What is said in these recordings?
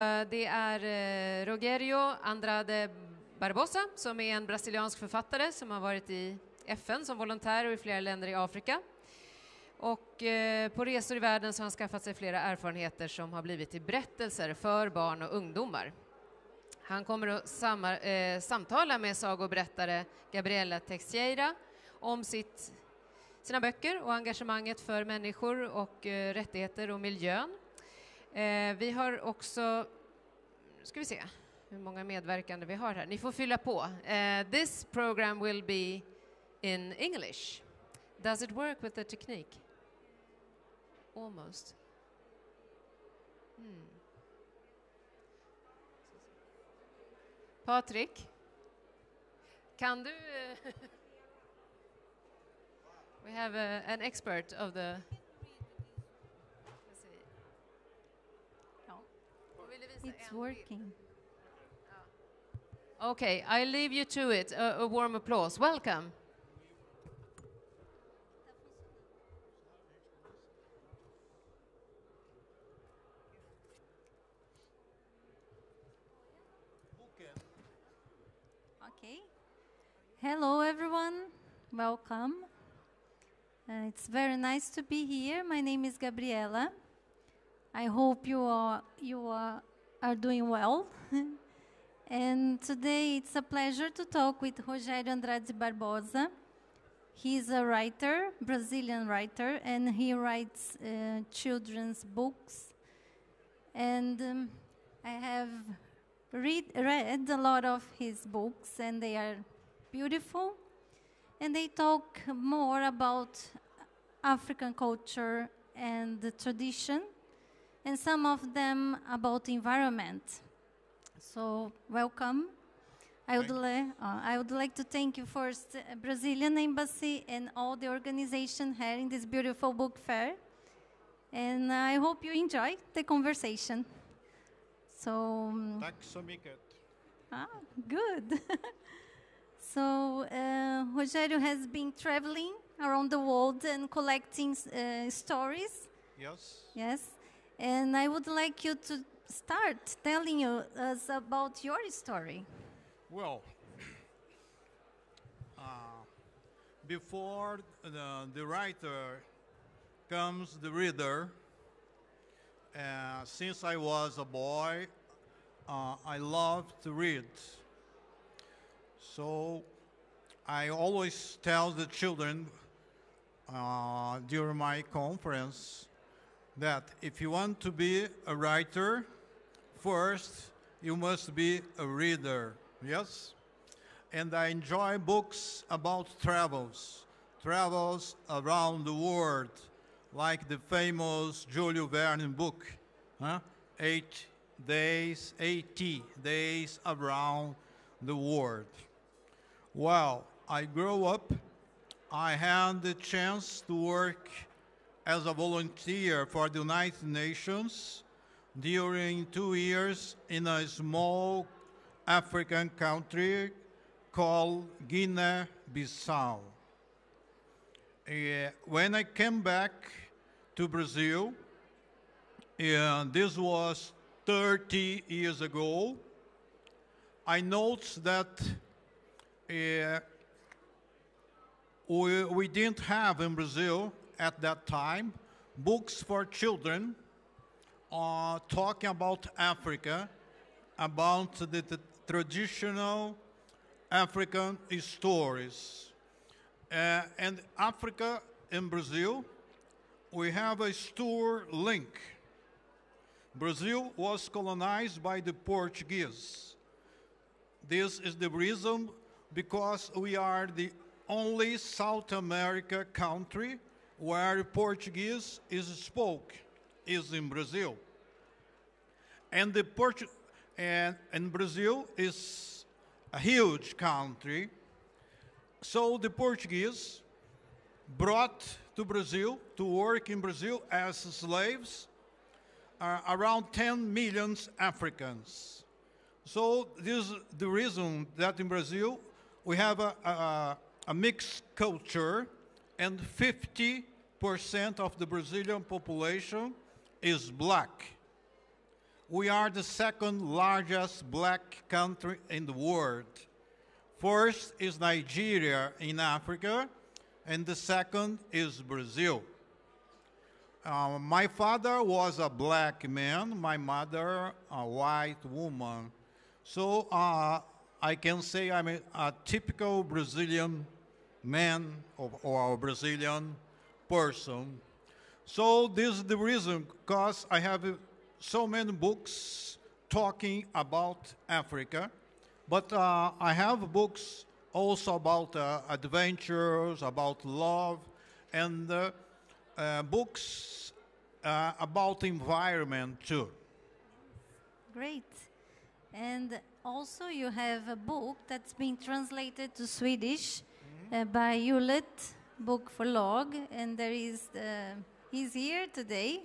Det är Rogério Andrade Barbosa som är en brasiliansk författare som har varit i FN som volontär och i flera länder i Afrika. Och på resor i världen så har han skaffat sig flera erfarenheter som har blivit till berättelser för barn och ungdomar. Han kommer att samtala med sagoberättare Gabriella Teixeira om sina böcker och engagemanget för människor och rättigheter och miljön. Vi har också, ska vi se hur många medverkande vi har här. Ni får fylla på. This program will be in English. Does it work with the technique? Almost. Patrik, kan du... We have an expert of the... It's working. Okay, I leave you to it. A warm applause. Welcome. Okay. Hello, everyone. Welcome. It's very nice to be here. My name is Gabriella. I hope you are doing well. And today it's a pleasure to talk with Rogério Andrade Barbosa. He's a writer, Brazilian writer, and he writes children's books. And I have read a lot of his books, and they are beautiful. And they talk more about African culture and the tradition, and some of them about environment. So, welcome. I would like to thank you first, Brazilian Embassy and all the organization here in this beautiful book fair. And I hope you enjoy the conversation. So. Tack så mycket. Good. So, Rogério has been traveling around the world and collecting stories. Yes. Yes. And I would like you to start telling us about your story. Well, before the writer comes the reader. Since I was a boy, I loved to read. So I always tell the children during my conference that if you want to be a writer, first you must be a reader, yes? And I enjoy books about travels around the world, like the famous Jules Verne book, 80 days around the world. Well, I grew up, I had the chance to work as a volunteer for the United Nations during 2 years in a small African country called Guinea-Bissau. When I came back to Brazil, this was 30 years ago, I noticed that we didn't have in Brazil at that time books for children talking about Africa, about the traditional African stories. And Africa and Brazil, we have a story link. Brazil was colonized by the Portuguese. This is the reason because we are the only South America country where Portuguese is spoke, is in Brazil. And and Brazil is a huge country. So the Portuguese brought to Brazil, to work in Brazil as slaves, around 10 million Africans. So this is the reason that in Brazil we have a mixed culture, and 50% of the Brazilian population is black. we are the second largest black country in the world. First is Nigeria in Africa, and the second is Brazil. My father was a black man, my mother a white woman. So I can say I'm a typical Brazilian man or a Brazilian person. So this is the reason, because I have so many books talking about Africa, but I have books also about adventures, about love, and books about environment too. Great. And also you have a book that's been translated to Swedish by Hewlett Book Förlag, and there is he's here today,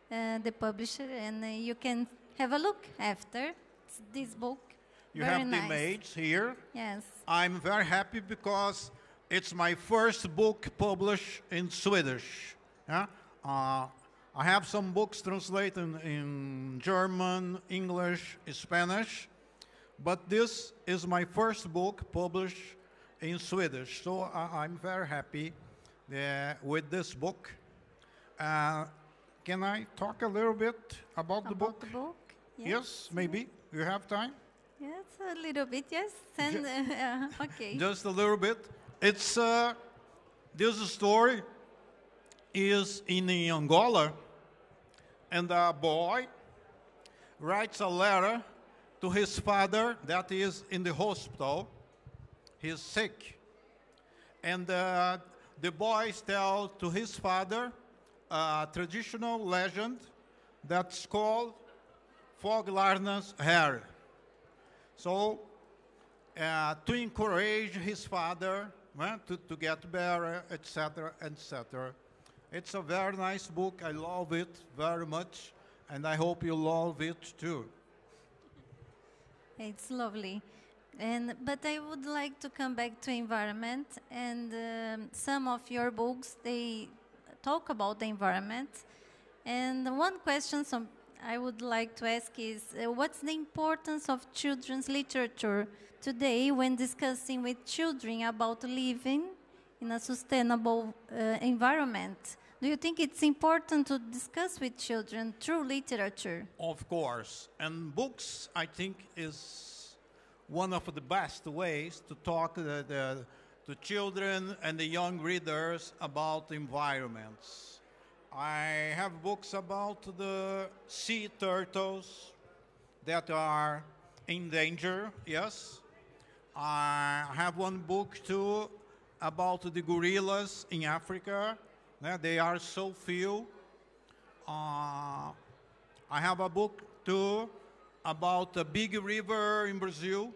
the publisher, and you can have a look after this book. You Very have nice. the image here. Yes. I'm very happy because it's my first book published in Swedish. Yeah? I have some books translated in German, English, Spanish, but this is my first book published in Swedish. So I'm very happy with this book. Can I talk a little bit about the book? The book? Yes, maybe. You have time? Yes, a little bit, yes. And, okay. Just a little bit. It's this story is in Angola, and a boy writes a letter to his father that is in the hospital. He's sick, and the boy tells to his father a traditional legend that's called Fåglarnas här. So, to encourage his father to get better, etc., etc. It's a very nice book. I love it very much, and I hope you love it too. It's lovely. But I would like to come back to environment, and some of your books, they talk about the environment. And one question I would like to ask is, what's the importance of children's literature today when discussing with children about living in a sustainable environment? Do you think it's important to discuss with children through literature? Of course. And books, I think, is one of the best ways to talk to children and the young readers about environments. I have books about the sea turtles that are in danger, yes. I have one book too about the gorillas in Africa. They are so few. I have a book too about a big river in Brazil.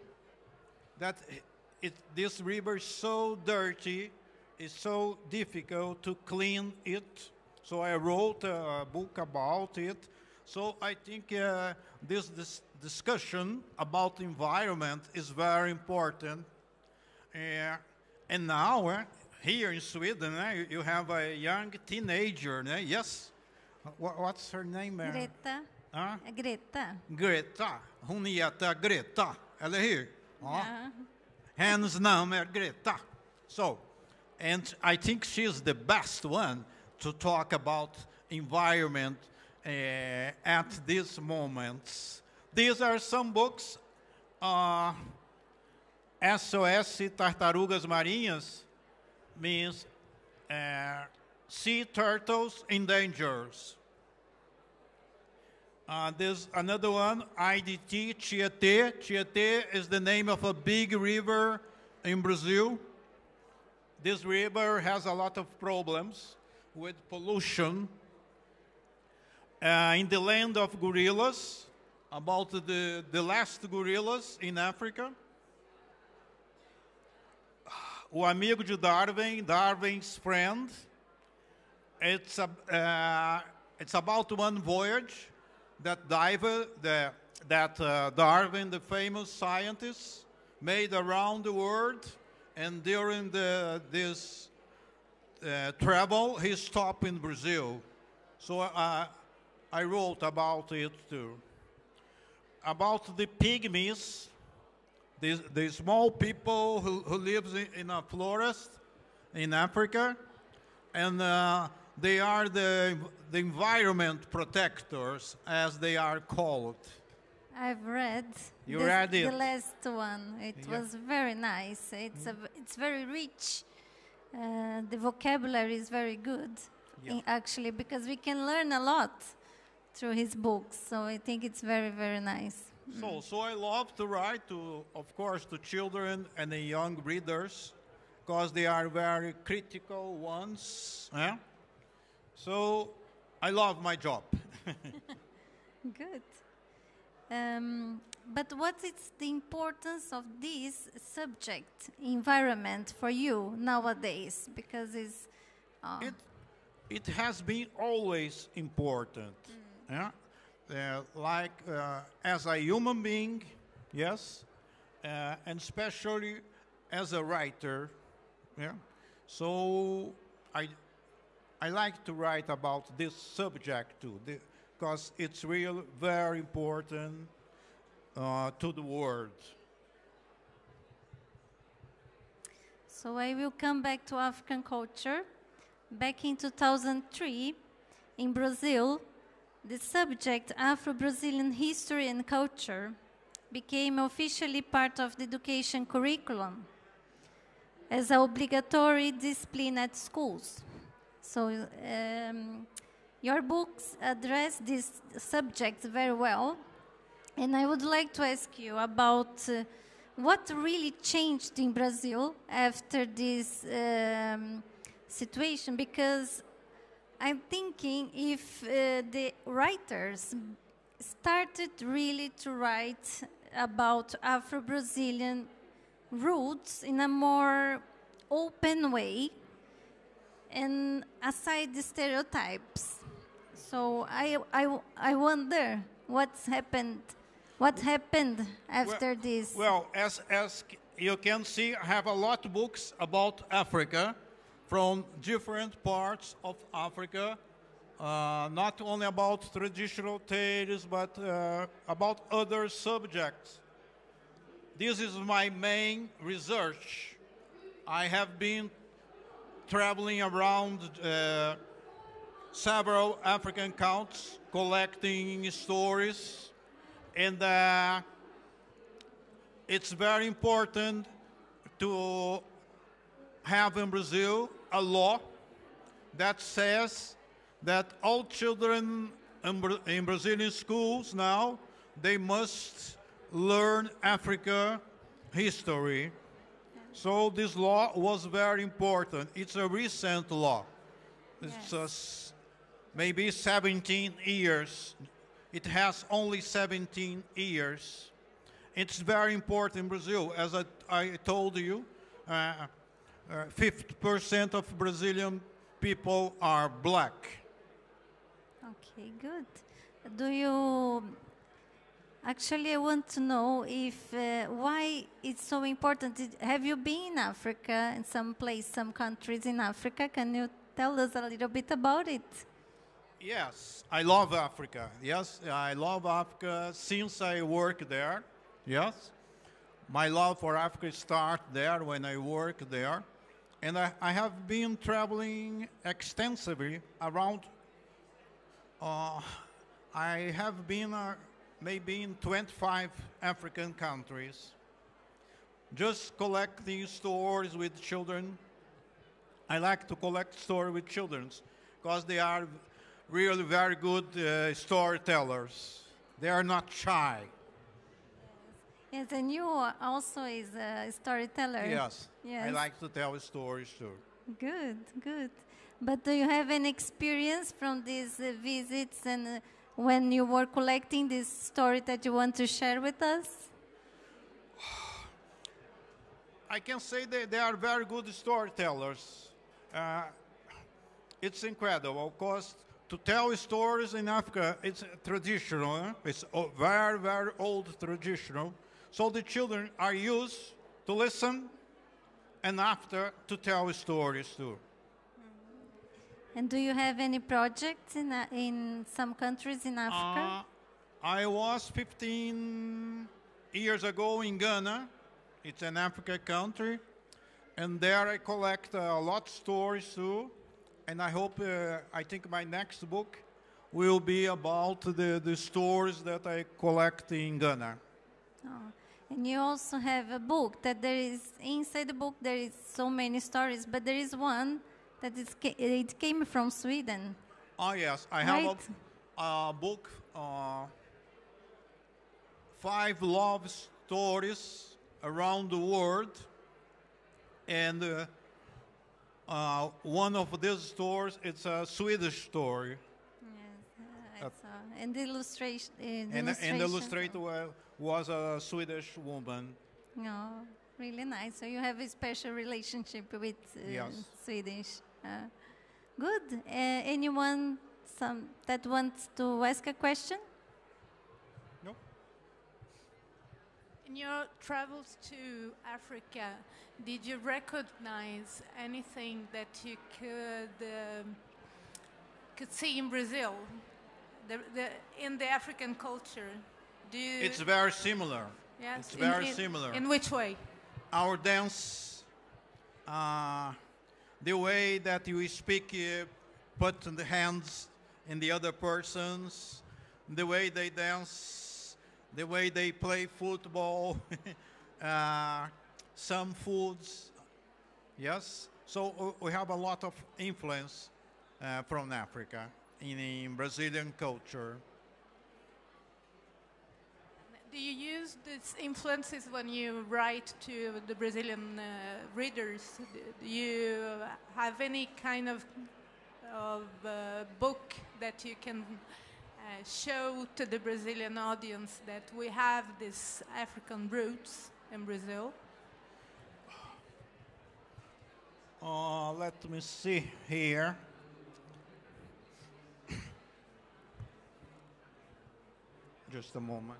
This river is so dirty, it's so difficult to clean it. So I wrote a book about it. So I think this discussion about environment is very important. And now, here in Sweden, you have a young teenager, yes? What's her name? Greta. Greta. Greta. Hon heter Greta, eller hur? Ja. Hennes namn är Greta. So, and I think she's the best one to talk about environment at these moments. These are some books. SOS Tartarugas Marinhas means sea turtles in dangers. There's another one, IDT Tietê. Tietê is the name of a big river in Brazil. This river has a lot of problems with pollution. In the land of gorillas, about the last gorillas in Africa. O amigo de Darwin, Darwin's friend. It's about one voyage that Darwin, the famous scientist, made around the world, and during this travel, he stopped in Brazil. So I wrote about it too. about the pygmies, the small people who lives in a forest in Africa, and they are the environment protectors, as they are called. I've read. You read it? The last one. It was very nice. It's very rich. The vocabulary is very good, actually, because we can learn a lot through his books. So I think it's very, very nice. So I love to write of course, to children and the young readers, because they are very critical ones. Yeah? So I love my job. Good. But what is the importance of this subject, environment, for you nowadays? Because it's... It has been always important. Yeah? As a human being, yes, and especially as a writer. Yeah? So I like to write about this subject too, because it's really very important to the world. So I will come back to African culture. Back in 2003, in Brazil, the subject Afro-Brazilian history and culture became officially part of the education curriculum as an obligatory discipline at schools. So your books address this subject very well. And I would like to ask you about what really changed in Brazil after this situation, because I'm thinking if the writers started really to write about Afro-Brazilian roots in a more open way and aside the stereotypes. So I wonder what's happened. What happened after this? Well, as you can see, I have a lot of books about Africa from different parts of Africa, not only about traditional tales, but about other subjects. This is my main research. I have been traveling around several African countries, collecting stories, and it's very important to have in Brazil a law that says that all children in Brazilian schools now, they must learn Africa history. So this law was very important. It's a recent law. It's maybe 17 years. It has only 17 years. It's very important in Brazil. As I told you, 50% of Brazilian people are black. Okay, good. Do you... Actually, I want to know if why it's so important. Have you been in Africa, in some countries in Africa? Can you tell us a little bit about it? Yes, I love Africa. Yes, I love Africa since I work there. Yes, my love for Africa started there when I worked there. And I have been traveling extensively around. I have been maybe in 25 African countries, just collecting stories with children. I like to collect stories with children because they are really very good storytellers. They are not shy. Yes, and you also is a storyteller. Yes, yes. I like to tell stories too. Good, good. But do you have any experience from these visits and when you were collecting this story that you want to share with us? I can say that they are very good storytellers. It's incredible, because to tell stories in Africa, it's traditional. It's very, very old traditional. So the children are used to listen and after to tell stories too. And do you have any projects in some countries in Africa? I was 15 years ago in Ghana. It's an African country. And there I collect a lot of stories too. And I hope, I think my next book will be about the stories that I collect in Ghana. Oh. And you also have a book that there is, inside the book there is so many stories, but there is one that it came from Sweden. Oh yes, I Right? have a book, 5 love stories around the world. And one of these stories, it's a Swedish story. Yes, I saw. And the illustration. And the illustrator was a Swedish woman. No, really nice. So you have a special relationship with Yes. Swedish. Good. Anyone that wants to ask a question? No? In your travels to Africa, did you recognize anything that you could see in Brazil, in the African culture? It's very similar. Yes, It's very similar. In which way? Our dance, the way that you speak, put the hands in the other person's, the way they dance, the way they play football, some foods, yes. So we have a lot of influence from Africa in Brazilian culture. Do you use these influences when you write to the Brazilian readers? Do you have any kind of book that you can show to the Brazilian audience that we have these African roots in Brazil? Let me see here. Just a moment.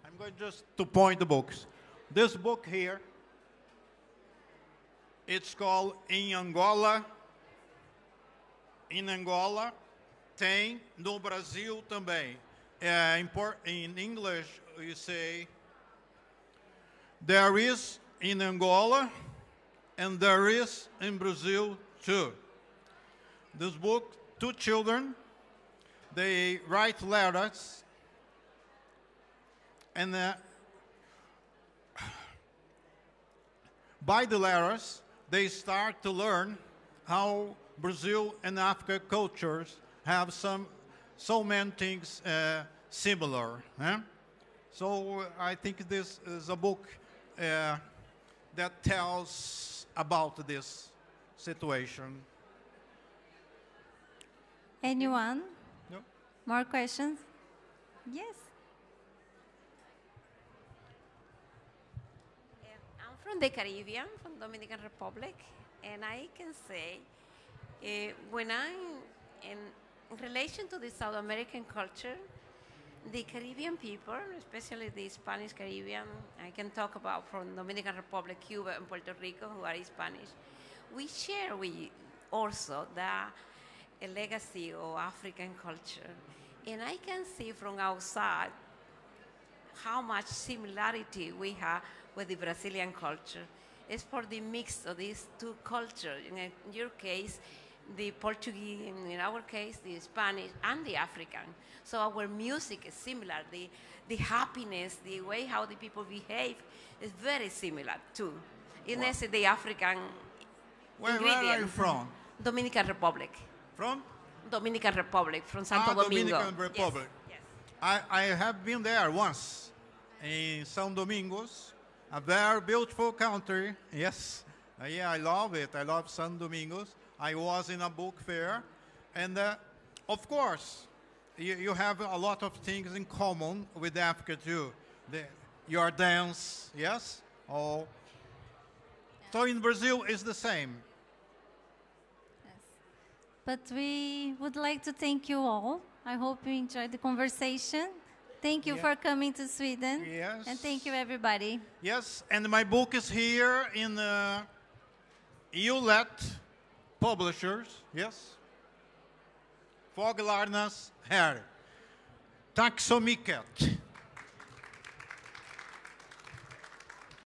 I'm going just to point the books. This book here, it's called In Angola. In Angola, tem no Brasil também. In English, you say, there is in Angola and there is in Brazil too. This book, 2 children, they write letters, and by the letters, they start to learn how Brazil and Africa cultures have so many things similar. So I think this is a book that tells about this situation. Anyone? No? More questions? Yes. I'm from the Caribbean, from Dominican Republic, and I can say when I'm in relation to the South American culture, the Caribbean people, especially the Spanish Caribbean, I can talk about from Dominican Republic, Cuba, and Puerto Rico, who are Spanish. We share also a legacy of African culture. And I can see from outside how much similarity we have with the Brazilian culture. It's for the mix of these 2 cultures. In your case, the Portuguese, in our case, the Spanish and the African. So our music is similar. The happiness, the way how the people behave is very similar too. In essence, the African Where are you from? Dominican Republic. From? Dominican Republic, from Santo Domingo. Dominican Republic. Yes. I have been there once in São Domingos, a very beautiful country. Yes, yeah, I love it. I love São Domingos. I was in a book fair, and of course, you have a lot of things in common with Africa too. Your dance, yes? Oh. So in Brazil, it's the same. But we would like to thank you all. I hope you enjoyed the conversation. Thank you for coming to Sweden. Yes. And thank you, everybody. Yes, and my book is here in Eulet Publishers, yes. Foglarnas Hair. Tack så mycket.